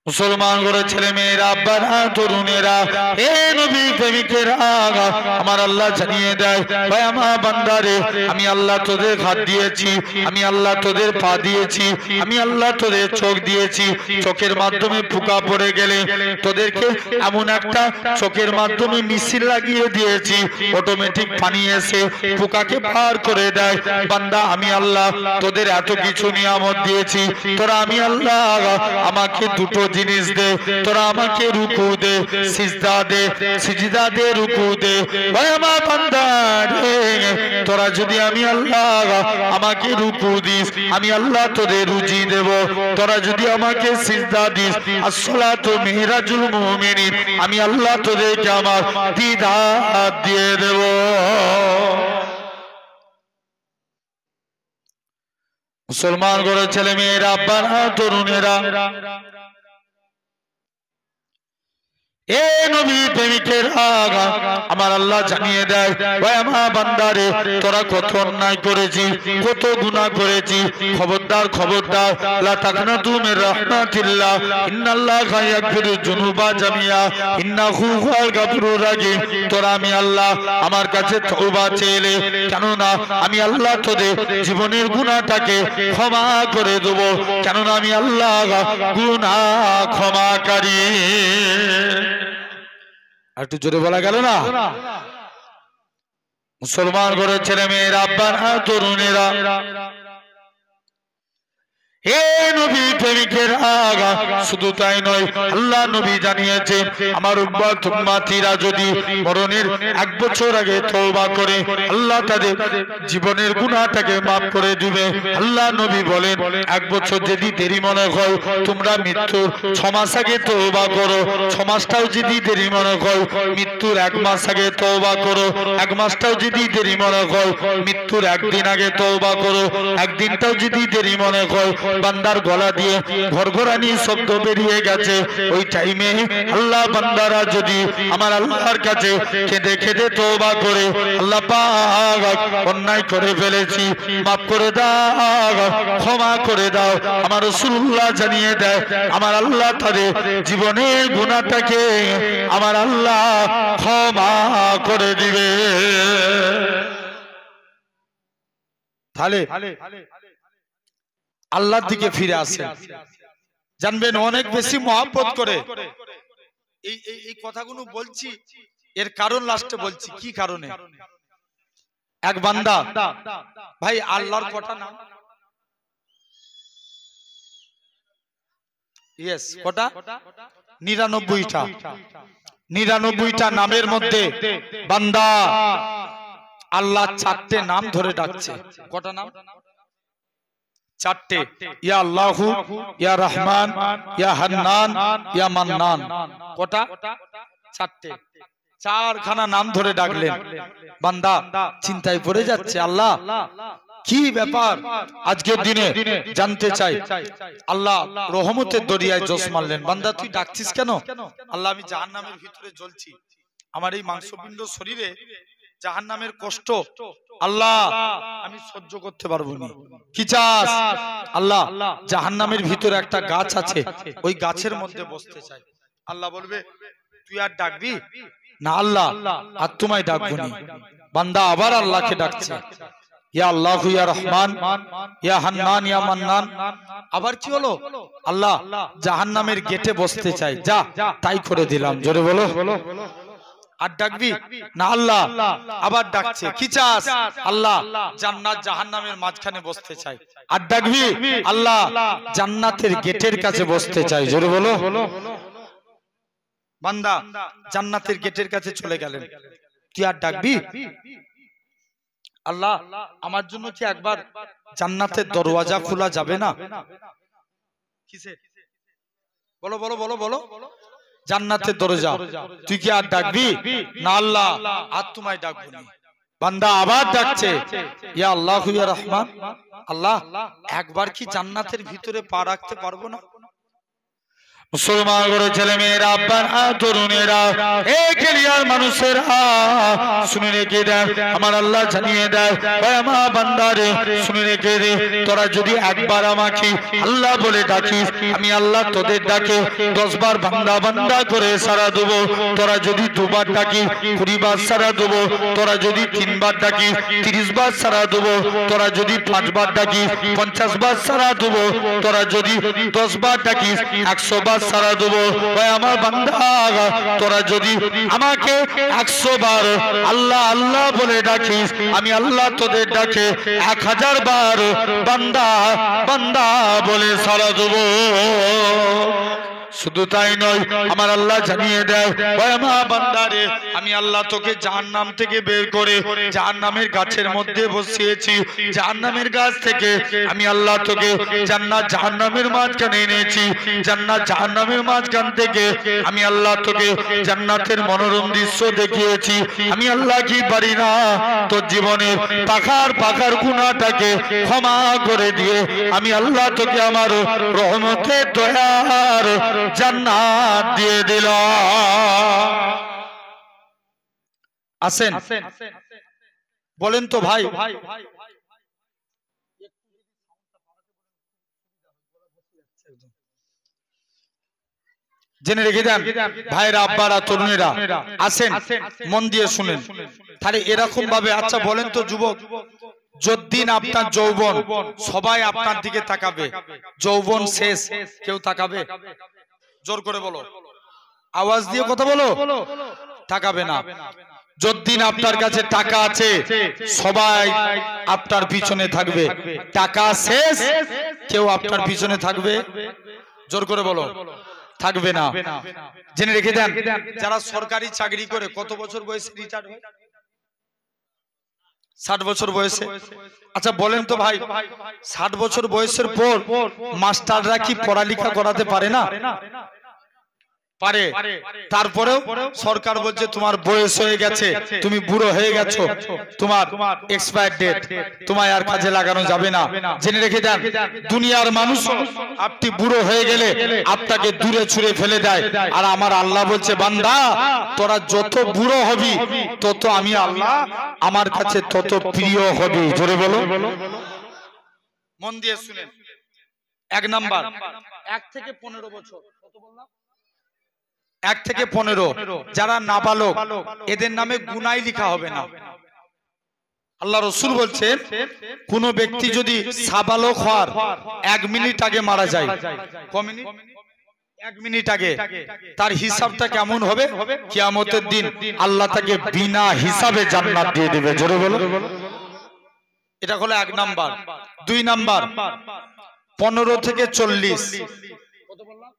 মুসলমান করে ছেলে মেয়েরা, আব্বারা, তরুণেরা, হে নবী প্রেমিকেরা, আমার আল্লাহ জানিয়ে দেয়, ভাই আমার বান্দারে, আমি আল্লাহ তোদের হাত দিয়েছি, আমি আল্লাহ তোদের পা দিয়েছি, আমি আল্লাহ তোদের চোখ দিয়েছি। চোখের মাধ্যমে পোকা পড়ে গেলে তোদেরকে এমন একটা চোখের মাধ্যমে মিছিল লাগিয়ে দিয়েছি, অটোমেটিক পানি এসে পোকাকে পার করে দেয়। বান্দা, আমি আল্লাহ তোদের এত কিছু নিয়ামত দিয়েছি, তোরা আমি আল্লাহ আমাকে দুটো জিনিস দে, তোরা আমাকে রুকু দে, সিজদা দে, সিজদা দে, রুকু দে। ভাই আমার বান্দা রে, তোরা যদি আমি আল্লাহ আমাকে রুকু দিস, আমি আল্লাহ তোদের রুজি দেব। তোরা যদি আমাকে সিজদা দিস, আসসালাতু মিহরাজুল মুমিনিন, আমি আল্লাহ তোদেরকে আমার দিদার দিয়ে দেব। মুসলমান করে ছেলে মেয়েরা, আব্বারা, তরুণেরা, এ নবী প্রেমিকের আগা, আমার আল্লাহ জানিয়ে দেয়, ভাই আমার বান্দারে, তোরা কত অন্যায় করেছিস, কত গুনাহ করেছিস। খবরদার খবরদার, লা তাকনাতু মির রাহমাতিল্লাহ, ইন্নাল্লাহা ইয়াগফিরুয যুনুবা জামিয়া, ইন্নাহু হুয়াল গাফুরুর রাহিম। তোরা আমি আল্লাহ আমার কাছে তওবা চেয়ে, কেননা আমি আল্লাহ তোদের জীবনের গুনাহটাকে ক্ষমা করে দেব, কেননা আমি আল্লাহ গুনাহ ক্ষমাকারী। একটু জোরে বলা গেল না? মুসলমান ঘরে ছেলে মেয়েরা, আব্বারা, তরুণেরা, হে নবী প্রেমিকের আগা, শুধু তাই নয়, আল্লাহ নবী জানিয়েছেন, আমার উম্মতিরা যদি মরণের 1 বছর আগে তওবা করে, আল্লাহ তাদের জীবনের গুনাহটাকে maaf করে দিবে। আল্লাহ নবী বলেন, 1 বছর যদি দেরি মনে হয়, তোমরা মৃত্যুর 6 মাস আগে তওবা করো। 6 মাসটাও যদি দেরি মনে হয়, মৃত্যুর 1 মাস আগে তওবা করো। 1 মাসটাও যদি দেরি মনে হয়, মৃত্যুর 1 দিন আগে তওবা করো। 1 দিনটাও যদি দেরি মনে হয়, বান্দার গলা দিয়ে ঘরঘরানি শব্দ বেরিয়ে গেছে, ওই টাইমে আল্লাহ বান্দারা যদি আমার আল্লাহর কাছে কেঁদে কেঁদে তওবা করে, আল্লাহ পাক অন্যায় করে ফেলেছি, মাফ করে দাও, ক্ষমা করে দাও, আমার রাসূলুল্লাহ জানিয়ে দেয়, আমার আল্লাহ তাদের জীবনের গুনাহটাকে আমার আল্লাহ ক্ষমা করে দিবে। তাহলে আল্লাহর দিকে ফিরে আসেন, জানবেন অনেক বেশি মহব্বত করে। এই কথাগুলো বলছি, এর কারণ লাস্টে বলছি কি কারণে। এক বান্দা, ভাই আল্লাহর কটা নাম? ইয়েস, কটা? 99টা। 99টা নামের মধ্যে বান্দা আল্লাহ 4টে নাম ধরে ডাকছে। কটা নাম? 4টে। ইয়া আল্লাহু, ইয়া রহমান, ইয়া হান্নান, ইয়া মান্নান। কটা? 4টে। 4খানা নাম ধরে ডাকলেন। বান্দা চিন্তায় পড়ে যাচ্ছে, আল্লাহ কি ব্যাপার আজকের দিনে জানতে চাই। আল্লাহ রহমতের দরিয়ায় জোশ মারলেন, বান্দা তুই ডাকছিস কেন? আল্লাহ, আমি জাহান্নামের ভিতরে জ্বলছি, আমার এই মাংসপিণ্ড শরীরে জাহান্নামের কষ্ট আল্লাহ আমি সহ্য করতে পারবো না। কি চাস? আল্লাহ জাহান্নামের ভিতরে একটা গাছ আছে, ওই গাছের মধ্যে বসতে চাই। আল্লাহ বলবে, তুই আর ডাকবি না? আল্লাহ, আর তোমায় ডাকবো না। বান্দা আবার আল্লাহকে ডাকছে, ইয়া আল্লাহু, ইয়া রহমান, ইয়া হান্নান, ইয়া মান্নান। আবার কি হলো? আল্লাহ জাহান্নামের গেটে বসতে চাই, যা তাই করে দিলাম। জোরে বলো। আর ডাকবি না? আল্লাহ আবার ডাকছে, কি চাস? আল্লাহ জান্নাত জাহান্নামের মাঝখানে বসতে চাই। আর ডাকবি? আল্লাহ জান্নাতের গেটের কাছে বসতে চাই। জোরে বলো। বান্দা জান্নাতের গেটের কাছে চলে গেলেন, তুই আর ডাকবি? আল্লাহ আমার জন্য কি একবার জান্নাতের দরওয়াজা খোলা যাবে না? কিসে? বলো বলো বলো বলো। জান্নাতের দরজা। তুই কি আর ডাকবি না? আল্লাহ আর তোমায় ডাকবো না। বান্দা আবার ডাকছে, ইয়া আল্লাহু, ইয়া রহমান। আল্লাহ একবার কি জান্নাতের ভিতরে পা রাখতে পারবো না? মুসলমান করে ছেলে মেয়েরা, আব্বারা, তরুণেরা, এই কেলিয়ার মানুষেরা শুনে রেখে দেয়, আমার আল্লাহ জানিয়ে দেয়, ওই আমার বান্দারে শুনে রেখে দে, তোরা যদি একবার আমাকে আল্লাহ বলে ডাকিস, আমি আল্লাহ তোদের ডাকে 10 বার বান্দা বান্দা করে সারা দেবো। তোরা যদি 2 বার ডাকিস 20 বার সারা দেবো। তোরা যদি 3 বার ডাকিস 30 বার সারা দেবো। তোরা যদি 5 বার ডাকিস 50 বার সারা দেবো। তোরা যদি 10 বার ডাকিস 100 বার সারা দেবো। ওই আমার বান্দা, তোরা যদি আমাকে 100 বার আল্লাহ আল্লাহ বলে ডাকিস, আমি আল্লাহ তোদের ডাকে 1000 বার বান্দা বান্দা বলে সারা দেবো। শুধু তাই নয়, আমার আল্লাহ জানিয়ে দেয়, ওই আমার বান্দারে, আমি আল্লাহ তোকে জাহান্নাম থেকে বের করে জাহান্নামের গাছের মধ্যে বসিয়েছি। জাহান্নামের গাছ থেকে আমি আল্লাহ তোকে জান্নাত জাহান্নামের মাঝখানে এনেছি। জান্নাত জাহান্নামের মাঝখান থেকে আমি আল্লাহ তোকে জান্নাতের মনোরম দৃশ্য দেখিয়েছি। আমি আল্লাহ কি পারি না তোর জীবনের পাখার পাখার গুনাহটাকে ক্ষমা করে দিয়ে আমি আল্লাহ তোকে আমার রহমতের দয়ার জান্নাত দিয়ে দিল। আসেন বলেন তো ভাই, জেনে রেখে দেন ভাইরা, আব্বারা, তরুণেরা, আসেন মন দিয়ে শুনেন। তাহলে এরকম ভাবে, আচ্ছা বলেন তো যুবক, যতদিন আপনার যৌবন, সবাই আপনার দিকে তাকাবে, যৌবন শেষ কেউ তাকাবে? জোর করে বলো, আওয়াজ দিয়ে কথা বলো, তাকাবে না। যতদিন আপনার কাছে টাকা আছে সবাই আপনার পিছনে থাকবে, টাকা শেষ কেউ আপনার পিছনে থাকবে? জোর করে বলো, থাকবে না। জেনে রেখে দেন, যারা সরকারি চাকরি করে কত বছর বয়সে রিটায়ার হয়? 60 বছর বয়সে। আচ্ছা বলেন তো ভাই, 60 বছর বয়সের পর মাস্টাররা কি পড়ালেখা করাতে পারে না? পারে। তারপরেও সরকার বলছে তোমার বয়স হয়ে গেছে, তুমি বুড়ো হয়ে গেছো, তোমার এক্সপায়ার ডেট, তোমায় আর কাজে লাগানো যাবে না। জেনে রেখে দেন, দুনিয়ার মানুষ আপনি বুড়ো হয়ে গেলে আপনাকে দূরে ছুঁড়ে ফেলে দেয়, আর আমার আল্লাহ বলছে, বান্দা তোরা যত বুড়ো হবি তত আমি আল্লাহ আমার কাছে তত প্রিয় হবি। জোরে বলো, মন দিয়ে শুনেন। 1 নাম্বার, 1 থেকে 15 বছর, কত বললাম? 1 থেকে 15 যারা নাবালক, এদের নামে গুনাহ লেখা হবে না। আল্লাহ রাসূল বলছেন, কোন ব্যক্তি যদি সাবালক হওয়ার 1 মিনিট আগে মারা যায়, ক মিনিট? 1 মিনিট আগে, তার হিসাবটা কেমন হবে? কিয়ামতের দিন আল্লাহ তাকে বিনা হিসাবে জান্নাত দিয়ে দেবে। জোরে বলো, এটা হলো 1 নাম্বার। 2 নাম্বার, 15 থেকে 40, কত বললাম?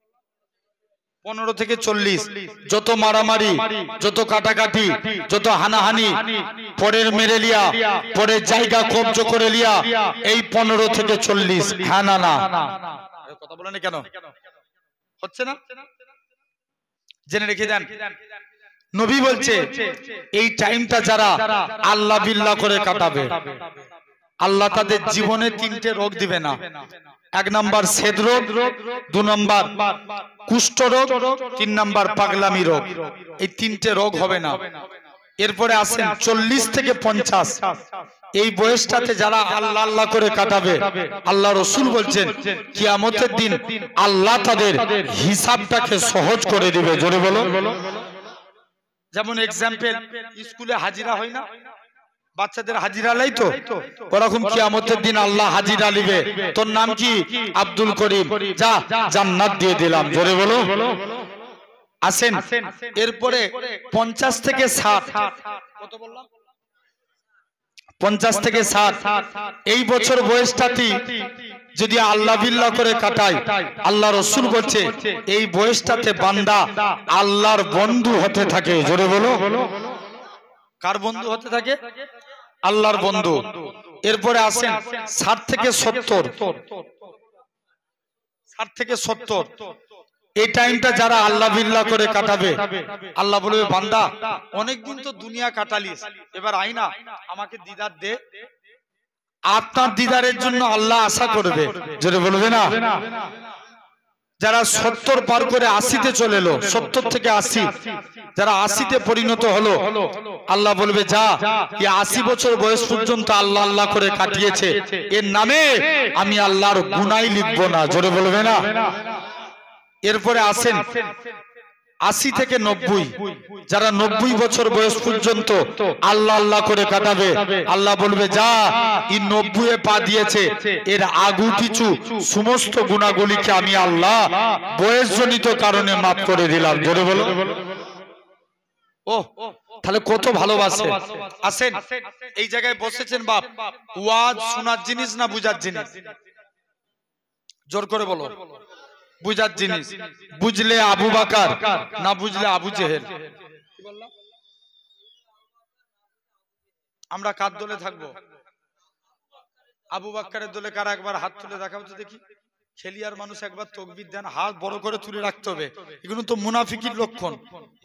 15 থেকে 40 যত মারামারি, যত কাটাকাটি, যত হানাহানি, পরের মেরে লিয়া, পরের জায়গা কব্জ করে লিয়া, এই 15 থেকে 40। হ্যাঁ না না, কথা বলেন কেন? হচ্ছে না? জেনে রেখে দেন, নবী বলছে এই টাইমটা যারা আল্লাহ বিল্লাহ করে কাটাবে, আল্লাহ তাদের জীবনে 3টে রোগ দিবে না। 1 নাম্বার সেদ রোগ, 2 নাম্বার কুষ্ঠ রোগ, 3 নাম্বার পাগলামি রোগ। এই 3টে রোগ হবে না। এরপরে আসেন 40 থেকে 50, এই বয়সটাতে যারা আল্লাহ আল্লাহ করে কাটাবে, আল্লাহ রাসূল বলছেন কিয়ামতের দিন আল্লাহ তাদের হিসাবটাকে সহজ করে দিবে। জোরে বলো। যেমন এক্সাম্পল, স্কুলে হাজিরা হয় না, বাচ্চাদের হাজিরা লাই তো, ওরকম কিয়ামতের দিন আল্লাহ হাজিরা নিবে। তোর নাম কি? আব্দুল করিম, যা জান্নাত দিয়ে দিলাম। জোরে বলো। আসেন এরপরে 50 থেকে 60, কত বললাম? 50 থেকে 60 এই বছর বয়সটাতে যদি আল্লাহ বিল্লাহ করে কাটায়, আল্লাহ রাসূল বলছে এই বয়সটাতে বান্দা আল্লাহর বন্ধু হতে থাকে। জোরে বলো। কার বন্ধু হতে থাকে? আল্লাহর বন্ধু। এরপরে আসেন 60 থেকে 70, 60 থেকে 70 এই টাইমটা যারা আল্লাহ বিল্লাহ করে কাটাবে, আল্লাহ বলবে বান্দা অনেকদিন তো দুনিয়া কাটালিস, এবার আইনা আমাকে দিদার দে। আপনার দিদারের জন্য আল্লাহ আশা করবে। জোরে বলবে না? যারা 70 পার করে 80-তে চলে এলো, 70 থেকে 80, যারা 80-তে পরিণত হলো, আল্লাহ বলবে যা, এ 80 বছর বয়স পর্যন্ত আল্লাহ আল্লাহ করে কাটিয়েছে, এর নামে আমি আল্লাহর গুনাহ লিখবো না। জোরে বলবে না। এরপরে আসেন 80 থেকে 90, যারা 90 বছর বয়স পর্যন্ত আল্লাহ আল্লাহ করে কাটাবে, আল্লাহ বলবে যা, এই 90-এ পা দিয়েছে, এর আগু কিছু সমস্ত গুনাহগুলিকে আমি আল্লাহ বয়সজনিত কারণে মাফ করে দিলাম। জোরে বলো। ও তাহলে কত ভালোবাসে। আসেন, এই জায়গায় বসেছেন বাপ, ওয়াজ শোনার জিনিস না বুঝার জিনিস? জোর করে বলো। বুঝার জিনিস। বুঝলে আবু বকর, না বুঝলে আবু জেহেল। আমরা কার দলে থাকবো? আবু বকরের দলে কারা? একবার হাত তুলে দেখাও তো দেখি। খেলিয়ার মানুষ একবার তাকবীর দেন, হাত বড় করে তুলে রাখতে হবে। এগুলো তো মুনাফিকির লক্ষণ,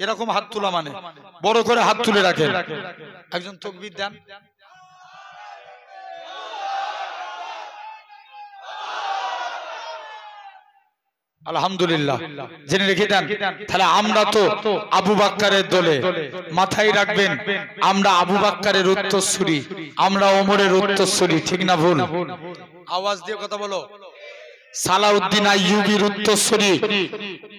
এরকম হাত তোলা মানে বড় করে হাত তুলে রাখেন। একজন তাকবীর দেন। আলহামদুলিল্লাহ, জেনে রেখে দেন। তাহলে আমরা তো আবু বকরের দলে। মাথায় রাখবেন, আমরা আবু বকরের উত্তরসূরি, আমরা ওমরের উত্তরসূরি। ঠিক না ভুল? আওয়াজ দিয়ে কথা বলো। সালাউদ্দিন আইয়ুবীর উত্তরসূরি,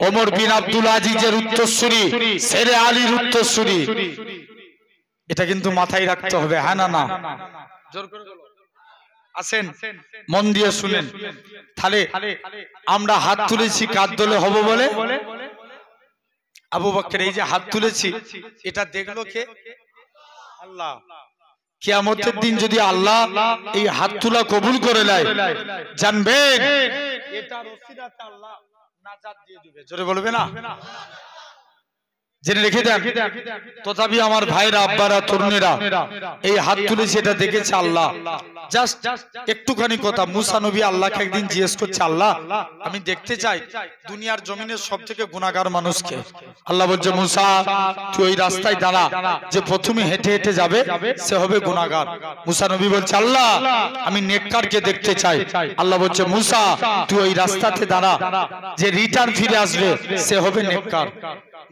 ওমর বিন আব্দুল আজিজের উত্তরসূরি, শেরে আলীর উত্তরসূরি। এটা কিন্তু মাথায় রাখতে হবে। হ্যাঁ না? না জোর করে বলো। আসেন, মন দিয়ে শুনেন। তাহলে আমরা হাত তুলেছি কার দলে হব বলে? আবু বকর। এই যে হাত তুলেছি, এটা দেখলো কে? আল্লাহ। কিয়ামতের দিন যদি আল্লাহ এই হাত তোলা কবুল করে নেয়, জানবেন এটার ওসিলাতে আল্লাহ নাজাত দিয়ে দিবে। জোরে বলবে না? জেনে রেখে দেন। তথাপি আমার ভাইরা, আব্বারা, তরুণেরা, এই হাত তুলেছে, এটা দেখেছে আল্লাহ। জাস্ট একটুখানি কথা। মুসা নবী আল্লাহকে একদিন জিজ্ঞেস করছে, আল্লাহ আমি দেখতে চাই দুনিয়ার জমিনের সব থেকে গুনাহগার মানুষকে। আল্লাহ বলছে, মুসা তুই ওই রাস্তায় দাঁড়া, যে প্রথমে হেঁটে হেঁটে যাবে সে হবে গুনাহগার। মুসা নবী বলছে, আল্লাহ আমি নেককারকে দেখতে চাই। আল্লাহ বলছে, মুসা তুই ওই রাস্তাতে দাঁড়া, যে রিটার্ন ফিরে আসবে সে হবে নেককার।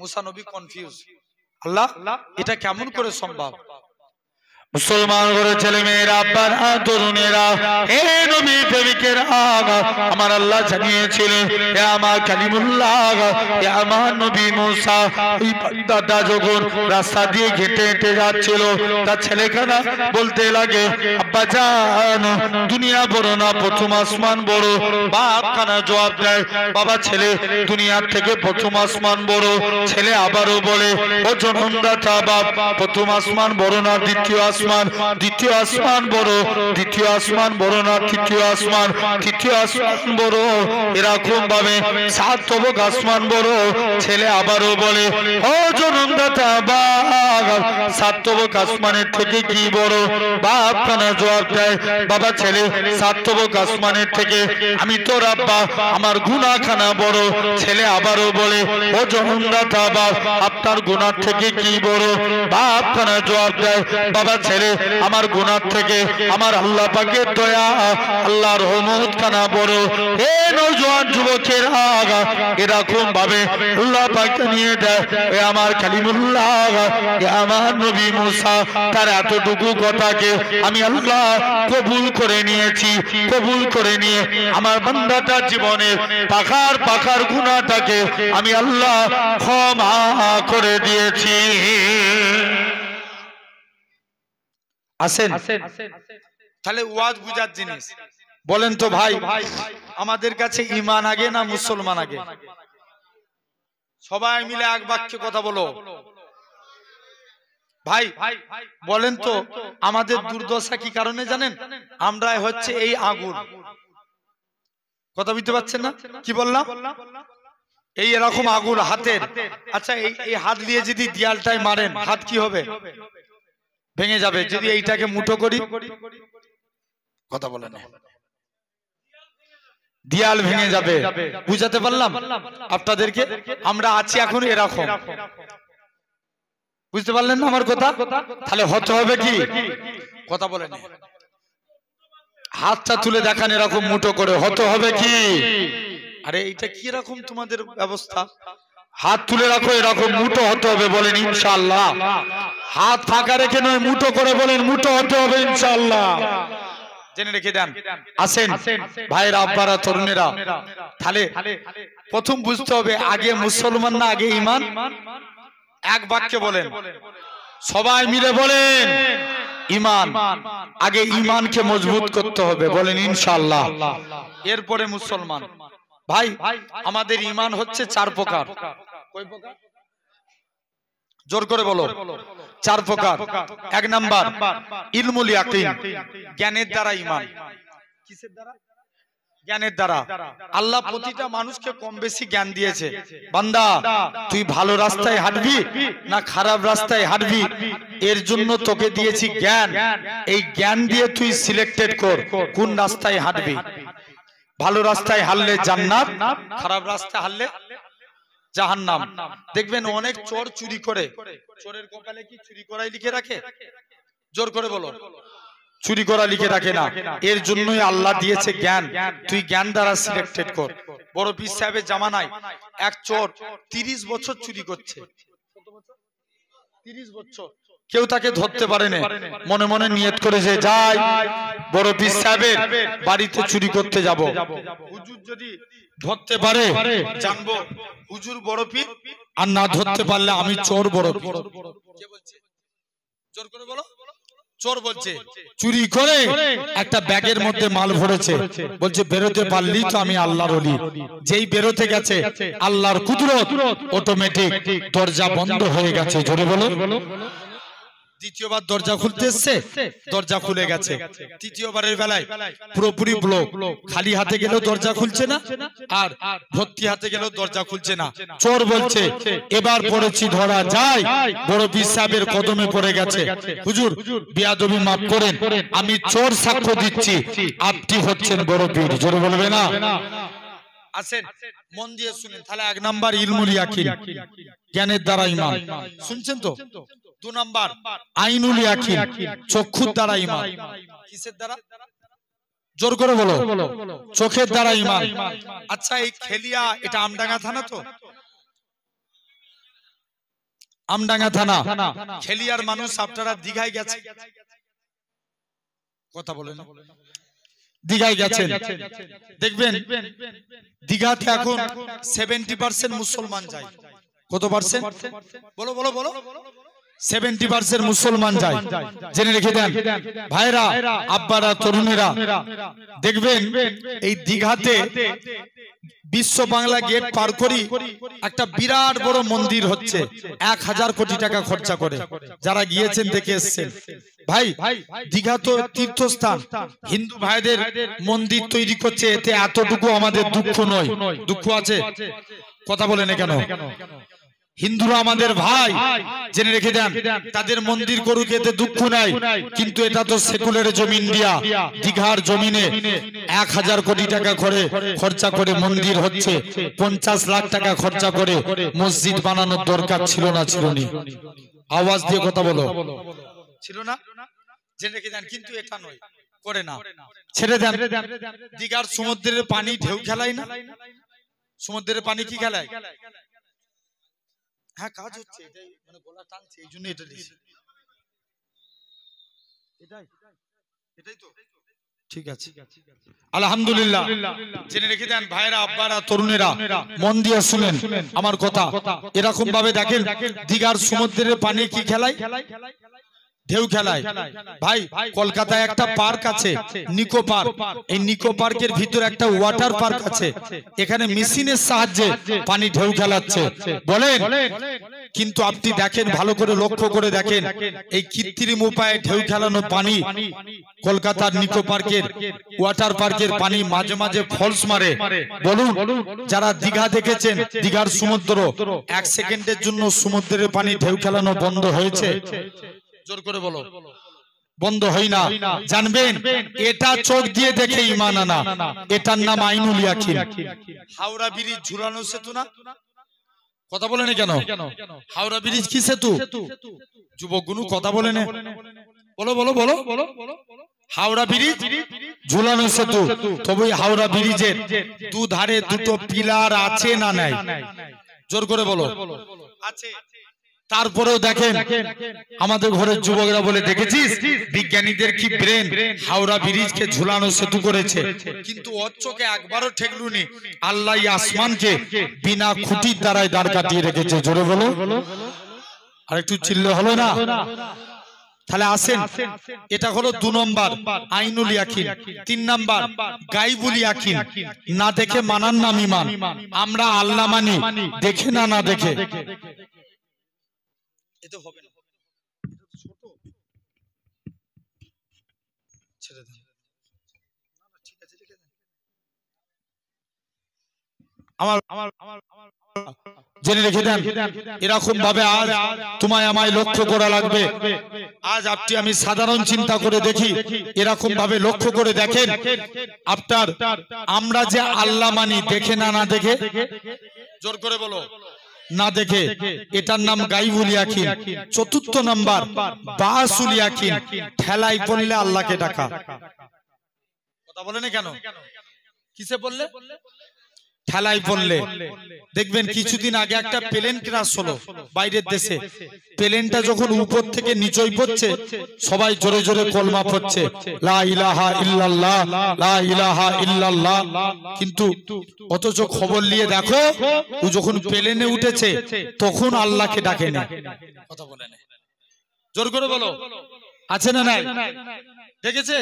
মুসা নবী কনফিউজ, আল্লাহ এটা কেমন করে সম্ভব? মুসলমান ঘরে ছেলে মেয়েরা, আব্বারা, তরুণেরা, হে নবী প্রেমিকেরা, আমার আল্লাহ জানিয়েছিলেন, হে আমার কালিমুল্লাহ, হে আমার নবী মুসা, ওই বান্দাটা যখন রাস্তা দিয়ে হেঁটে হেঁটে যাচ্ছিল, তার ছেলেখানা বলতে লাগে, আব্বা জান দুনিয়া বড় না প্রথম আসমান বড়। বাপ খানা জবাব দেয়, বাবা ছেলে দুনিয়ার থেকে প্রথম আসমান বড়। ছেলে আবারও বলে, ও জনমদাতা বাপ, প্রথম আসমান বড় না দ্বিতীয় আসমান? দ্বিতীয় আসমান বড়। দ্বিতীয় আসমান বড় না তৃতীয় আসমান? তৃতীয় আসমান বড়। এরকম ভাবে সাত তবক আসমান বড়। ছেলে আবারও বলে, ও জনমদাতা বাপ, সাত তবক আসমানের থেকে কি বড়? বাপ খানা জবাব দেয়, বাবা ছেলে সাত তবক আসমানের থেকে আমি তোর আব্বা, আমার গুনাহখানা বড়। ছেলে আবারও বলে, ও জনমদাতা বাপ, আপনার গুনাহ থেকে কি বড়? বাপ খানা জবাব দেয়, বাবা ছেলে আমার গুনাহ থেকে আমার আল্লাহ পাকের দয়া, আল্লাহর রহমত খানা বড়। হে নওজোয়ান যুবকেরা, এরকম ভাবে আল্লাহ পাক নিয়ে দেয়, এ আমার কালিমুল্লাহ, এ আমার নবী মুসা, তার এতটুকু কথাকে আমি আল্লাহ কবুল করে নিয়েছি। কবুল করে নিয়ে আমার বান্দাটার জীবনের পাখার পাখার গুনাহটাকে আমি আল্লাহ ক্ষমা করে দিয়েছি। আসেন, তাহলে ওয়াজ বুঝার জিনিস। বলেন তো ভাই, আমাদের কাছে ঈমান আগে না মুসলমান আগে? সবাই মিলে এক বাক্যে কথা বলো ভাই। বলেন তো আমাদের দুর্দশা কি কারণে জানেন? আমরা হচ্ছে এই আগুন। কথা বুঝতে পারছেন না? কি বললাম? এই এরকম আগুন হাতের। আচ্ছা এই হাত দিয়ে যদি দেয়ালটায় মারেন, হাত কি হবে? ভেঙে যাবে। যদি এইটাকে মুঠো করি, কথা বলে না, দেয়াল ভেঙে যাবে। বুঝাতে পারলাম আপনাদেরকে? আমরা আছি এখন এরকম। বুঝতে পারলেন না আমার কথা? তাহলে হতে হবে কি? কথা বলে না, হাতটা তুলে দেখান এরকম মুঠো করে। হতে হবে কি? আরে এটা কি রকম তোমাদের ব্যবস্থা? হাত তুলে রাখো, এরকম মুঠো হতে হবে, বলেন ইনশাআল্লাহ। হাত ফাঁকা রেখে নয়, মুঠো করে বলেন মুঠো হতে হবে ইনশাআল্লাহ। জেনে রেখে দেন। আসেন ভাইরা, আব্বারা, তরুণেরা, তাহলে প্রথম বুঝতে হবে আগে মুসলমান না আগে ঈমান? এক বাক্যে বলেন, সবাই মিলে বলেন ঈমান। আগে ঈমানকে মজবুত করতে হবে, বলেন ইনশাআল্লাহ, এরপরে মুসলমান। ভাই আমাদের ঈমান হচ্ছে 4 প্রকার। কয় প্রকার? জোর করে বলো। 4 প্রকার। 1 নাম্বার ইলমুল ইয়াকিন, জ্ঞানের দ্বারা ঈমান। কিসের দ্বারা? জ্ঞানের দ্বারা। আল্লাহ প্রতিটা মানুষকে কম বেশি জ্ঞান দিয়েছে। বান্দা তুই ভালো রাস্তায় হাঁটবি না খারাপ রাস্তায় হাঁটবি, এর জন্য তোকে দিয়েছি জ্ঞান। এই জ্ঞান দিয়ে তুই সিলেক্টেড কর কোন রাস্তায় হাঁটবি। ভালো রাস্তায় হাঁটলে জান্নাত, খারাপ রাস্তায় হাঁটলে জাহান্নাম। দেখবেন অনেক চোর চুরি করে, চোরের কপালে কি চুরি করাই লিখে রাখে? জোর করে বলো, চুরি করা লিখে রাখে না। এর জন্যই আল্লাহ দিয়েছে জ্ঞান, তুই জ্ঞান দ্বারা সিলেক্টেড কর। বড় পীর সাহেবের জামানায় এক চোর 30 বছর চুরি করছে। 30 বছর কেউ তাকে ধরতে পারে না। মনে মনে নিয়ত করেছে, যাই বড় পীর সাহেবের বাড়িতে চুরি করতে যাব, হুজুর যদি ধরতে পারে জানবো হুজুর বড় পীর, আর না ধরতে পারলে আমি চোর বড় পীর। কে বলছে? জোর করে বলো। চোর বলছে চুরি করে একটা ব্যাগের মধ্যে মাল ভরেছে, বলছে বেরোতে পারলি তো আমি আল্লাহর ওলি। যেই বেরোতে গেছে আল্লাহর কুদরত, অটোমেটিক দরজা বন্ধ হয়ে গেছে। জোরে বলো। দ্বিতীয়বার দরজা খুলতে এসছে, দরজা খুলে গেছে। তৃতীয়বারের বেলায় পুরোপুরি ব্লক, খালি হাতে গেলেও দরজা খুলছে না, আর ভর্তি হাতে গেলেও দরজা খুলছে না। চোর বলছে এবার পড়েছি ধরা যায়, বড় পীর সাহেবের কদমে পড়ে গেছে। হুজুর বিয়াদবি মাফ করেন, আমি চোর সাক্ষ্য দিচ্ছি আপনি হচ্ছেন বড় পীর। জোরে বলবে না? আসেন মন দিয়ে শুনেন। তাহলে 1 নাম্বার ইলমুল ইয়াকিন, জ্ঞানের দ্বারা ঈমান। শুনছেন তো? 2 নাম্বার আইনুল ইয়াকিন, চক্ষুর দ্বারা ঈমান। কিসের দ্বারা? জোর করে বলো। চোখের দ্বারা ঈমান। আচ্ছা এই খেলিয়া, এটা আমডাঙ্গা থানা তো? আমডাঙ্গা থানা। খেলিয়ার মানুষ আপনারা দীঘায় গেছে? কথা বলেন। দীঘায় গেছেন, দেখবেন দীঘাতে এখন 70% মুসলমান যায়। কত পার্সেন্ট? বলো বলো বলো। 70% মুসলমান যায়। জেনে রেখে দেন ভাইরা, আব্বারা, তরুণেরা, দেখবেন এই দীঘাতে বিশ্ব বাংলা গেট পার করি একটা বিরাট বড় মন্দির হচ্ছে, 1000 কোটি টাকা খরচা করে। যারা গিয়েছেন দেখে এসেছেন। ভাই দীঘা তো তীর্থস্থান, হিন্দু ভাইদের মন্দির তৈরি করছে, এতে এতটুকু আমাদের দুঃখ নয়। দুঃখ আছে? কথা বলেন কেন? হিন্দুরা আমাদের ভাই, জেনে রেখে দেন, তাদের মন্দির করুক, এতে দুঃখ নাই। কিন্তু এটা তো সেকুলার জমি, ইন্ডিয়া। দীঘার জমিনে 1000 কোটি টাকা করে খরচা করে মন্দির হচ্ছে, 50 লাখ টাকা খরচা করে মসজিদ বানানোর দরকার ছিল না? ছিল না? আওয়াজ দিয়ে কথা বলো। ছিল না? জেনে রেখে দেন। কিন্তু এটা নয়, করে না, ছেড়ে দেন। দীঘার সমুদ্রের পানি ঢেউ খেলায় না? সমুদ্রের পানি কি খেলায়? হ্যাঁ কাজ হচ্ছে, এটাই মানে গলা টানছে, এই জন্য এটা দিছি। এটাই তো ঠিক আছে। আলহামদুলিল্লাহ। জেনে রেখে দেন ভাইরা, আব্বারা, তরুণেরা, মন দিয়ে শুনেন আমার কথা। এরকম ভাবে দেখেন দীঘার সমুদ্রের পানি কি খেলায়? ঢেউ খেলায়। ভাই কলকাতায় একটা পার্ক আছে নিকো পার্ক, এই নিকো পার্কের ভিতর একটা ওয়াটার পার্ক আছে, এখানে মেশিনের সাহায্যে পানি ঢেউ খেলাচ্ছে। বলেন কিন্তু আপনি দেখেন, ভালো করে লক্ষ্য করে দেখেন, এই কৃত্রিম উপায়ে ঢেউ খেলানো পানি, কলকাতার নিকো পার্কের ওয়াটার পার্কের পানি মাঝে মাঝে ফলস মারে। বলুন যারা দীঘা দেখেছেন, দীঘার সমুদ্র 1 সেকেন্ডের জন্য সমুদ্রের পানি ঢেউ খেলানো বন্ধ হয়েছে? জোর করে বলো। বন্ধ হয় না। জানবেন এটা চোখ দিয়ে দেখে ঈমান আনা, এটার নাম আইনুল ইয়াকিন। হাওড়া ব্রিজ ঝুলানো সেতু না? কথা বলেন কেন? হাওড়া ব্রিজ কি সেতু? যুবকগুলো কথা বলেন, বলো বলো বলো। হাওড়া ব্রিজ ঝুলানো সেতু, তবে হাওড়া ব্রিজের দুধারে দুটো পিলার আছে না নাই? জোর করে বলো। আছে। তারপরেও দেখেন আমাদের ঘরের যুবকরা বলে, দেখেছিস বিজ্ঞানীদের কি ব্রেন, হাওড়া ব্রিজকে ঝুলানো সেতু করেছে, কিন্তু ওর চোখে একবারও ঠেকলুনি আল্লাহ আসমানকে বিনা খুঁটির দ্বারাই দাঁড় কাটিয়ে রেখেছে। জোরে বলো। আর একটু চিল্লে হলো না? তাহলে আসেন, এটা হলো 2 নম্বর আইনুল ইয়াকিন। 3 নম্বর গাইবুল ইয়াকিন। না দেখে মানার নাম ঈমান। আমরা আল্লাহ মানি, দেখে না না দেখে। এটা হবে না, এটা ছোট, ছেড়ে দেন। না না ঠিক আছে, লিখে দেন। আমার জেনে রেখে দেন, এরকম ভাবে আজ তোমায় আমায় লক্ষ্য করা লাগবে। আজ আপনি আমি সাধারণ চিন্তা করে দেখি, এরকম ভাবে লক্ষ্য করে দেখেন আপনার আমরা যে আল্লাহ মানি, দেখে না না দেখে। জোর করে বলো। না দেখে, এটার নাম গাইবুল ইয়াকিন। 4র্থ নাম্বার বাসুল ইয়াকিন, ঠেলাই পড়লে আল্লাহকে ডাকা। কথা বলে না কেন? কিসে বললে? ঠেলাই পড়লে। দেখবেন কিছুদিন আগে একটা প্লেন ক্র্যাশ হলো বাইরের দেশে। প্লেনটা যখন উপর থেকে নিচই পড়ছে, সবাই জোরে জোরে কলমা পড়ছে, লা ইলাহা ইল্লাল্লাহ, লা ইলাহা ইল্লাল্লাহ। কিন্তু অথচ খবর নিয়ে দেখো, ও যখন প্লেনে উঠেছে তখন আল্লাহকে ডাকে না। কথা বলে না, জোর করে বলো। আছে না নাই? দেখেছে?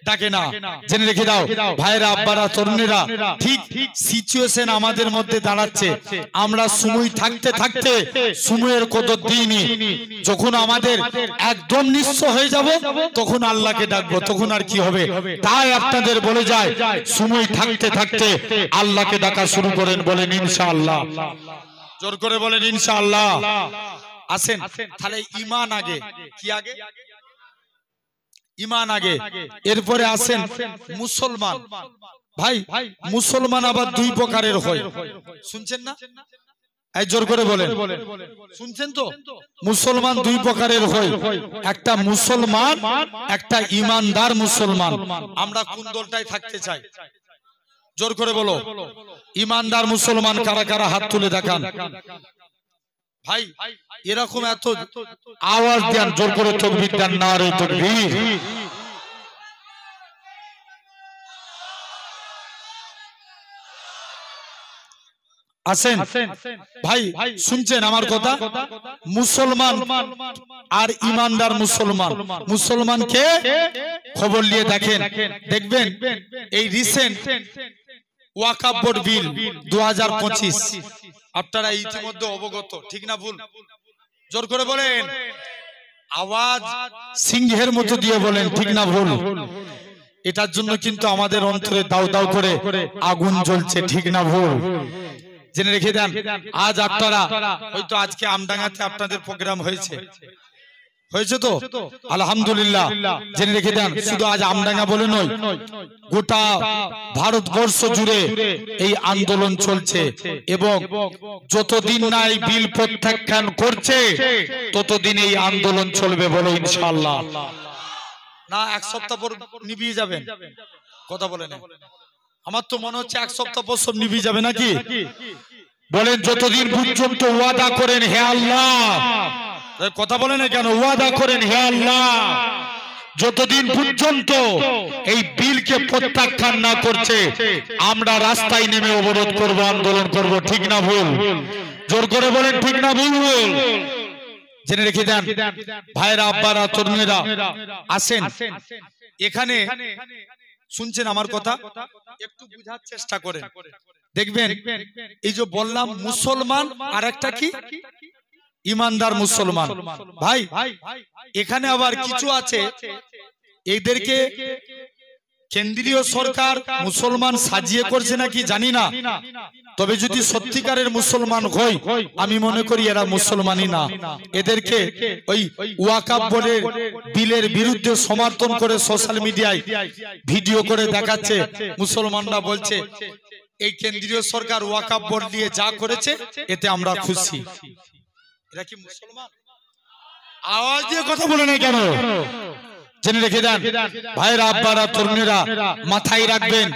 ডাকে না। জেনে রেখে দাও ভাইরা, আব্বারা, তরুণেরা, ঠিক সিচুয়েশন আমাদের মধ্যে দাঁড়াচ্ছে। আমরা সময় থাকতে থাকতে সময়ের কদর দিইনি। যখন আমাদের একদম নিঃস্ব হয়ে যাব, তখন আল্লাহকে ডাকবো, তখন আর কি হবে? তাই আপনাদের বলে যায়, সময় থাকতে থাকতে আল্লাহকে ডাকা শুরু করেন। বলেন ইনশাআল্লাহ। জোর করে বলেন ইনশাআল্লাহ। আসেন, তাহলে ঈমান আগে। কি আগে? ঈমান আগে। এরপরে আসেন মুসলমান। ভাই, মুসলমান আবার 2 প্রকারের হয়, শুনছেন না? এই জোর করে বলেন, শুনছেন তো? মুসলমান 2 প্রকারের হয়, একটা মুসলমান, একটা ঈমানদার মুসলমান। আমরা কোন দলটায় থাকতে চাই? জোর করে বলো। ঈমানদার মুসলমান কারা কারা হাত তুলে দেখান। ভাই এরকম এত আওয়াজ দেন, জোর করে তাকবীর দেন, নারে তাকবীর। আসেন ভাই, শুনছেন আমার কথা? মুসলমান আর ঈমানদার মুসলমান। মুসলমানকে খবর নিয়ে দেখেন, দেখবেন এই রিসেন্ট ওয়াকফ বোর্ড বিল 2025 আপনারা ইতিমধ্যে অবগত, ঠিক না ভুল? জোর করে বলেন, আওয়াজ সিংহের মতো দিয়ে বলেন, ঠিক না ভুল? এটার জন্য কিন্তু আমাদের অন্তরে দাউ দাউ করে আগুন জ্বলছে, ঠিক না ভুল? জেনে রেখে দেন, আজ আপনারা হয়তো আজকে আমডাঙ্গাতে আপনাদের প্রোগ্রাম হয়েছে, হয়েছে তো আলহামদুলিল্লাহ। জেনে রেখে দেন, শুধু আজ আমডাঙ্গা বলে নয়, গোটা ভারতবর্ষ জুড়ে এই আন্দোলন চলছে। এবং যতদিন না এই বিল প্রত্যাখ্যান করছে, ততদিন এই আন্দোলন চলবে। বলো ইনশাআল্লাহ। না 1 সপ্তাহ পর নিভিয়ে যাবেন? কথা বলে না, আমার তো মনে হচ্ছে 1 সপ্তাহ পর সব নিভিয়ে যাবে নাকি? বলেন, যতদিন পর্যন্ত ওয়াদা করেন হে আল্লাহ, কথা বলে না কেন? ওয়াদা করেন হে আল্লাহ, যতদিন পর্যন্ত এই বিলকে প্রত্যাখ্যান না করছে, আমরা রাস্তায় নেমে অবরোধ করব, আন্দোলন করব, ঠিক না ভুল? জোর করে বলেন, ঠিক না ভুল? জেনে রেখে দেন ভাইরা, আব্বারা, তরুণেরা, আসেন এখানে। শুনছেন আমার কথা? একটু বুঝার চেষ্টা করেন, দেখবেন এই যে বললাম মুসলমান আর একটা কি ঈমানদার মুসলমান। ভাই এখানে আবার কিছু আছে, এদেরকে কেন্দ্রীয় সরকার মুসলমান সাজিয়ে করছে নাকি জানি না, তবে যদি সত্যিকারের মুসলমান হয়, আমি মনে করি এরা মুসলমানই না। এদেরকে ওই ওয়াকফ বোর্ডের বিলের বিরুদ্ধে সমর্থন করে সোশ্যাল মিডিয়ায় ভিডিও করে দেখাচ্ছে। মুসলমানরা বলছে এই কেন্দ্রীয় সরকার ওয়াকফ বোর্ড দিয়ে যা করেছে এতে আমরা খুশি। এরা কি মুসলমান? আওয়াজ দিয়ে কথা বলে না কেন? জেনে রেখে দেন ভাইরা, আব্বারা, তরুণেরা মাথায় রাখবেন,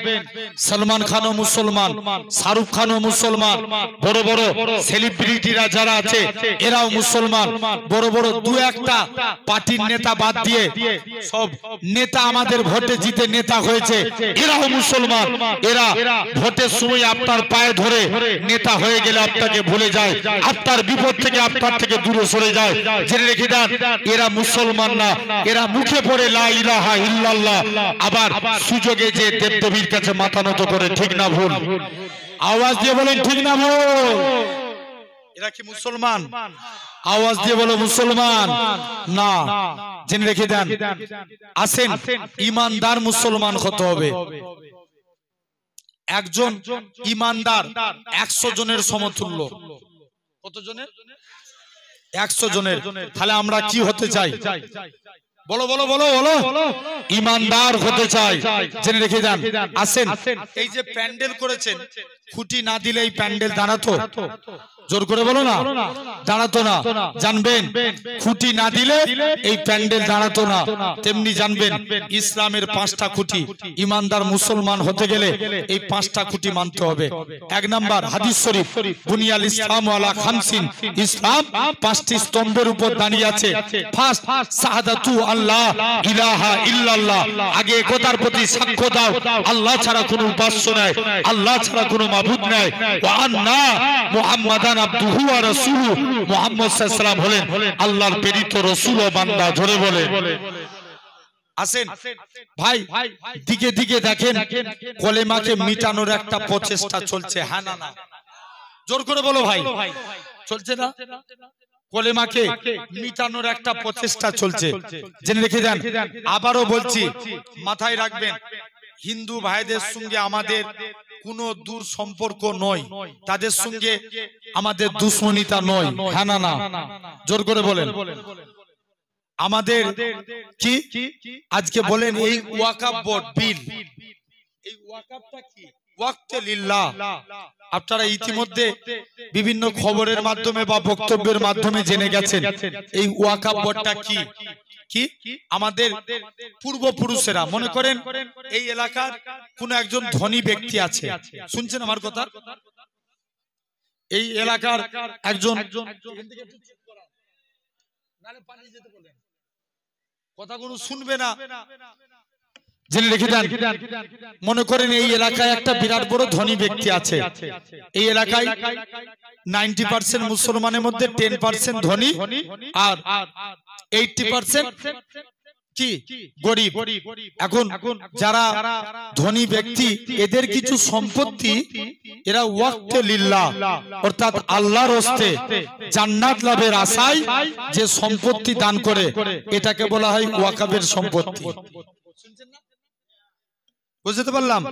সলমান খানও মুসলমান, শাহরুখ খানও মুসলমান, বড় বড় সেলিব্রিটিরা যারা আছে এরাও মুসলমান, বড় বড় দু একটা পার্টির নেতা বাদ দিয়ে সব নেতা আমাদের ভোটে জিতে নেতা হয়েছে, এরাও মুসলমান। এরা ভোটের সময় আপনার পায়ে ধরে নেতা হয়ে গেলে আপনাকে ভুলে যায়, আপনার বিপদ থেকে আপনার থেকে দূরে সরে যায়। জেনে রেখে দেন এরা মুসলমান না, এরা মুখে পড়ে লা ইলাহা ইল্লাল্লাহ, আবার সুযোগে যে দেবদেবীর কাছে মাথা নত করে। ঠিক না ভুল? আওয়াজ দিয়ে বলেন ঠিক না ভুল? এরা কি মুসলমান? আওয়াজ দিয়ে বলো মুসলমান না। জেনে রেখে দেন, আসেন ইমানদার মুসলমান হতে হবে। একজন ইমানদার 100 জনের সমতুল্য। কত জনের? 100 জনের। তাহলে আমরা কি হতে চাই? বলো বলো বলো বলো। ইমানদার হতে চাই। জেনে রেখে দেন, আসেন এই যে প্যান্ডেল করেছেন, খুঁটি না দিলে এই প্যান্ডেল দাঁড়াতো? জোর করে বলো না, দাঁড়াতো না। জানবেন খুঁটি না দিলে এই প্যান্ডেল দাঁড়াতো না। তেমনি জানবেন ইসলামের 5টা খুঁটি, ইমানদার মুসলমান হতে গেলে এই 5টা খুঁটি মানতে হবে। 1 নাম্বার হাদিস শরীফ, বুনিয়াল ইসলাম আলা খামসিন, ইসলাম 5টি স্তম্ভের উপর দাঁড়িয়ে আছে। ফার্স্ট শাহাদাতু আল্লাহ ইলাহা ইল্লাল্লাহ, আগে একতার প্রতি সাক্ষ্য দাও আল্লাহ ছাড়া কোনো উপাস্য নাই, আল্লাহ ছাড়া কোনো মাবুদ নাই, ওয়া আন্না মুহাম্মাদান আবদুহু ওয়া রাসূলুহু, মুহাম্মদ সাল্লাল্লাহু আলাইহি ওয়াসাল্লাম হলেন আল্লাহর প্রেরিত রাসূল ও বান্দা। ধরে বলে আসেন ভাই, দিকে দিকে দেখেন কলেমাকে মিটানোর একটা প্রচেষ্টা চলছে। হ্যাঁ না না? জোর করে বলো ভাই, চলছে না? কলেমাকে মিটানোর একটা প্রচেষ্টা চলছে। জেনে রেখে দেন, আবারও বলছি, মাথায় রাখবেন, হিন্দু ভাইদের সঙ্গে আমাদের কোনো দূর সম্পর্ক নয়, তাদের সঙ্গে আমাদের দুশ্মনিতা নয়। হ্যাঁ না না? জোর করে বলেন। আমাদের কি আজকে বলেন এই ওয়াকফ বোর্ড বিল, এই ওয়াকফটা কি? ওয়াক্তে লিল্লাহ। আপনারা ইতিমধ্যে বিভিন্ন খবরের মাধ্যমে বা বক্তব্যের মাধ্যমে জেনে গেছেন এই ওয়াকফ বোর্ডটা কি। কি আমাদের পূর্বপুরুষেরা, মনে করেন এই এলাকার কোন একজন ধনী ব্যক্তি আছে, শুনছেন আমার কথা? এই এলাকার একজন, কথাগুলো শুনবে না, জেনে রেখে দেন। মনে করেন এই এলাকায় একটা বিরাট বড় ধনী ব্যক্তি আছে। এই এলাকায় 90% মুসলমানের মধ্যে 10% ধনী আর 80% কি গরিব। এখন যারা ধনী ব্যক্তি, এদের কিছু সম্পত্তি এরা ওয়াক্তে লিল্লাহ, অর্থাৎ আল্লাহর রাস্তে জান্নাত লাভের আশায় যে সম্পত্তি দান করে, এটাকে বলা হয় ওয়াকফের সম্পত্তি। বুঝতে পারলাম?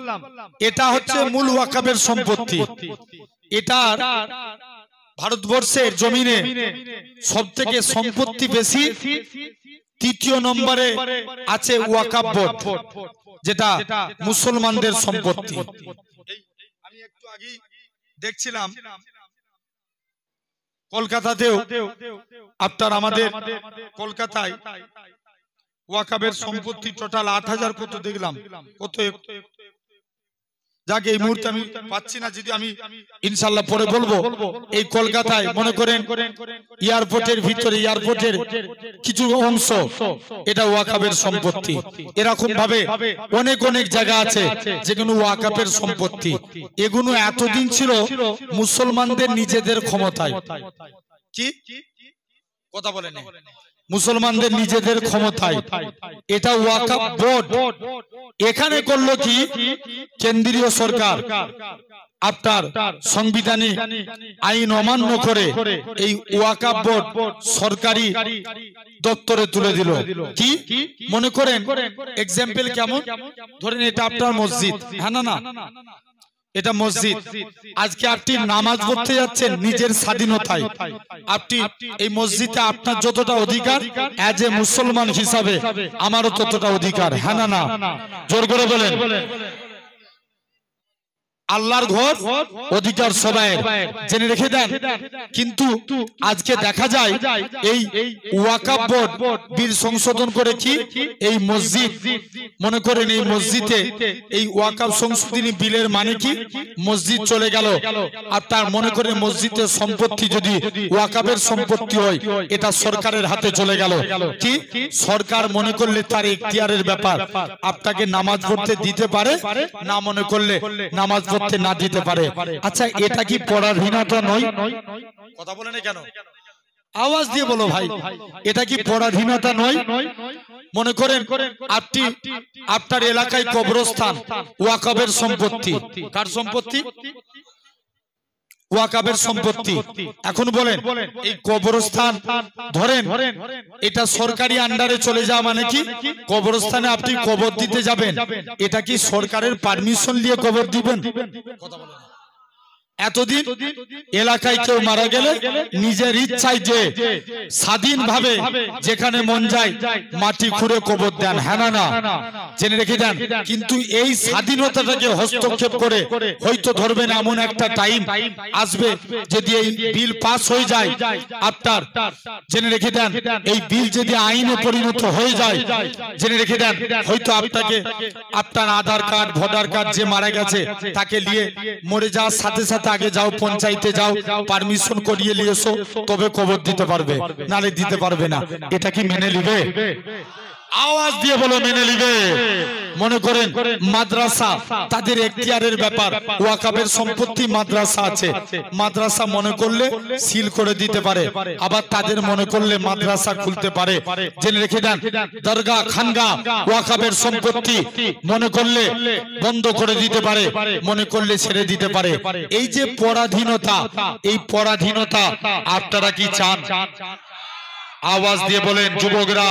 এটা হচ্ছে মূল ওয়াকফের সম্পত্তি। এটা ভারতবর্ষের জমিনে সবথেকে সম্পত্তি বেশি 3য় নম্বরে আছে ওয়াকফ বোর্ড, যেটা মুসলমানদের সম্পত্তি। আমি একটু আগে দেখছিলাম কলকাতাতেও, আপনার আমাদের কলকাতায় ওয়াকফের সম্পত্তি টোটাল 8000 কত দেখলাম, কত যাকে এই মুহূর্তে আমি পাচ্ছি না, যদি আমি ইনশাআল্লাহ পরে বলবো। এই কলকাতায় মনে করেন এয়ারপোর্টের ভিতরে, এয়ারপোর্টের কিছু অংশ এটা ওয়াকফের সম্পত্তি। এরকম ভাবে অনেক অনেক জায়গা আছে যেগুলো ওয়াকফের সম্পত্তি। এগুলো এতদিন ছিল মুসলমানদের নিজেদের ক্ষমতায়। কি কথা বলেন? মুসলমানদের নিজেদের ক্ষমতায়। এটা ওয়াকফ বোর্ড এখানে করলো কি, কেন্দ্রীয় সরকার আপনার সাংবিধানিক আইন অমান্য করে এই ওয়াকফ বোর্ড সরকারি দপ্তরে তুলে দিল। কি মনে করেন? এক্সাম্পল কেমন? ধরেন এটা আপনার মসজিদ। হ্যাঁ না না? এটা মসজিদ। আজকে আপনি নামাজ পড়তে যাচ্ছেন নিজের স্বাধীনতায়, আপনি এই মসজিদে আপনার যতটা অধিকার এজ এ মুসলমান হিসাবে আমারও ততটা অধিকার। হ্যাঁ না না? জোর করে বলেন। আল্লাহর ঘর অধিকার সবাই জেনে রেখে দেন। কিন্তু আজকে দেখা যায় এই ওয়াকাফ বোর্ড বিল সংশোধন করে কি এই মসজিদ মনে করেন এই মসজিদে এই ওয়াকাফ সংশোধনী বিলের মানে কি মসজিদ চলে গেল আর তার মনে করেন মসজিদের সম্পত্তি যদি ওয়াকাফের সম্পত্তি হয় এটা সরকারের হাতে চলে গেল কি সরকার মনে করলে তার ইখতিয়ারের ব্যাপার আপনাকে নামাজ পড়তে দিতে পারে না মনে করলে নামাজ পড়তে না দিতে পারে। আচ্ছা এটা কি পরাধীনতা নয়? কথা বলেন কেন? আওয়াজ দিয়ে বলো ভাই, এটা কি পরাধীনতা নয়? মনে করেন আপনি আপনার এলাকায় কবরস্থান ওয়াকাফের সম্পত্তি, কার সম্পত্তি? ওয়াকাফের সম্পত্তি। এখন বলেন এই কবরস্থান ধরেন এটা সরকারি আন্ডারে চলে যাওয়া মানে কি কবরস্থানে আপনি কবর দিতে যাবেন এটা কি সরকারের পারমিশন নিয়ে কবর দিবেন? কথা বলেন। এতদিন এলাকায় কেউ মারা গেলে নিজের ইচ্ছায় যে স্বাধীনভাবে যেখানে মন যায় মাটি খুঁড়ে কবর দেন, হ্যাঁ না না জেনে রেখে দেন। কিন্তু এই স্বাধীনতাটাকে হস্তক্ষেপ করে হয়তো ধরবেন এমন একটা টাইম আসবে যদি এই বিল পাস হয়ে যায় আপনার জেনে রেখে দেন এই বিল যদি আইনে পরিণত হয়ে যায় জেনে রেখে দেন হয়তো আপনাকে আপনার আধার কার্ড ভোটার কার্ড যে মারা গেছে তাকে নিয়ে মরে যাওয়ার সাথে সাথে আগে যাও পঞ্চায়েতে যাও পারমিশন করিয়ে নিয়ে এসো তবে কবর দিতে পারবে, নালে দিতে পারবে না। এটা কি মেনে নিবে? আওয়াজ দিয়ে বলো মেনে নিবে? মনে করেন মাদ্রাসা তাদের এখতিয়ারের ব্যাপার ওয়াকাফের সম্পত্তি মাদ্রাসা আছে মাদ্রাসা মনে করলে সিল করে দিতে পারে আবার তাদের মনে করলে মাদ্রাসা খুলতে পারে জেনে রেখে দেন। দরগা খানগা ওয়াকাফের সম্পত্তি মনে করলে বন্ধ করে দিতে পারে মনে করলে ছেড়ে দিতে পারে। এই যে পরাধীনতা এই পরাধীনতা আপনারা কি চান? আওয়াজ দিয়ে বলেন যুবকরা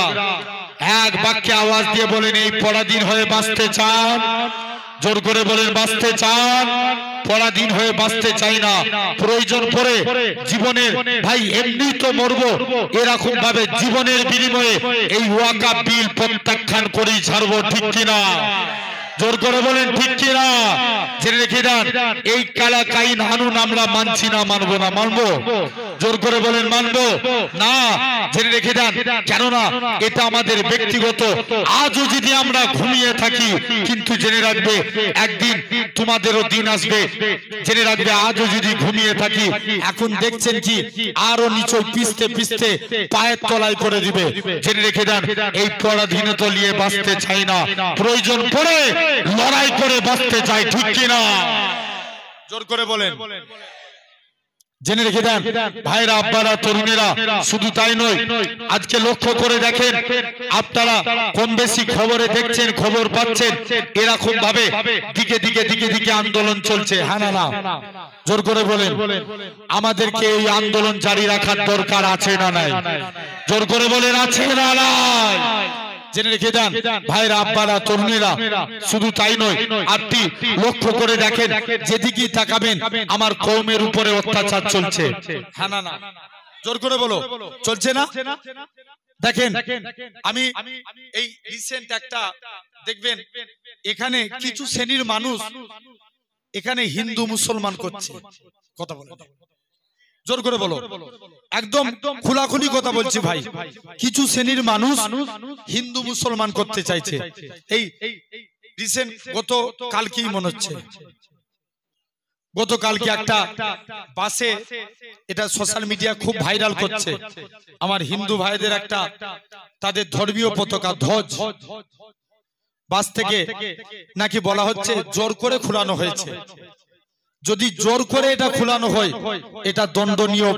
এক বাক্যে আওয়াজ দিয়ে বলেন এই পরাধীন হয়ে বাঁচতে চান? জোর করে বলেন বাঁচতে চান? পরাধীন হয়ে বাঁচতে চাই না। প্রয়োজন পড়ে জীবনের ভাই এমনি তো মরবো এরকম ভাবে জীবনের বিনিময়ে এই ওয়াকাফ বিল প্রত্যাখ্যান করেই ছাড়বো, ঠিক কিনা? জোর করে বলেন ঠিক কিনা? জেনে রেখে দেন এই কালা কাইন হানুন আমরা মানছি না, মানবো না। মানবো? জোর করে বলেন মানবো না। জেনে রেখে দেন কেননা এটা আমাদের ব্যক্তিগত। আজও যদি আমরা ঘুমিয়ে থাকি কিন্তু জেনে রাখবে একদিন তোমাদেরও দিন আসবে। জেনে রাখবে আজও যদি ঘুমিয়ে থাকি এখন দেখছেন কি আরো নিচে পিছতে পিছতে পায়ের তলায় করে দিবে। জেনে রেখে দেন এই পরাধীনতা নিয়ে বাঁচতে চাই না, প্রয়োজন পড়ে লড়াই করে বাঁচতে চাই, ঠিক কিনা? জোর করে বলেন। জেনে রেখে দেন ভাইরা আব্বারা তরুণেরা শুধু তাই নয় আজকে লক্ষ্য করে দেখেন আপনারা কম বেশি খবরে দেখছেন খবর পাচ্ছেন এরকম ভাবে দিকে দিকে দিকে দিকে আন্দোলন চলছে, হ্যাঁ না না? জোর করে বলেন আমাদেরকে এই আন্দোলন জারি রাখার দরকার আছে না নাই? জোর করে বলেন আছে না নাই? জেনে রেখে দেন ভাইরা আব্বারা তরুণেরা শুধু তাই নয় আপনি লক্ষ্য করে দেখেন যেদিকেই তাকাবেন আমার কওমের উপরে অত্যাচার চলছে, হ্যাঁ না না? জোর করে বলো চলছে না? দেখেন আমি এই রিসেন্ট একটা দেখবেন এখানে কিছু শ্রেণীর মানুষ এখানে হিন্দু মুসলমান করছে। কথা বলে জোর করে বলো, একদম খোলাখুলি কথা বলছি ভাই। কিছু শ্রেণীর মানুষ হিন্দু মুসলমান করতে চাইছে। এই রিসেন্ট গত কালকেই মনে হচ্ছে গতকালকে একটা বাসে এটা সোশ্যাল মিডিয়া খুব ভাইরাল করছে আমার হিন্দু ভাইদের একটা তাদের ধর্মীয় পতাকা ধ্বজ বাস থেকে নাকি বলা হচ্ছে জোর করে খোলানো হয়েছে। যদি জোর করে এটা খোলানো হয় এটা দণ্ডনীয়।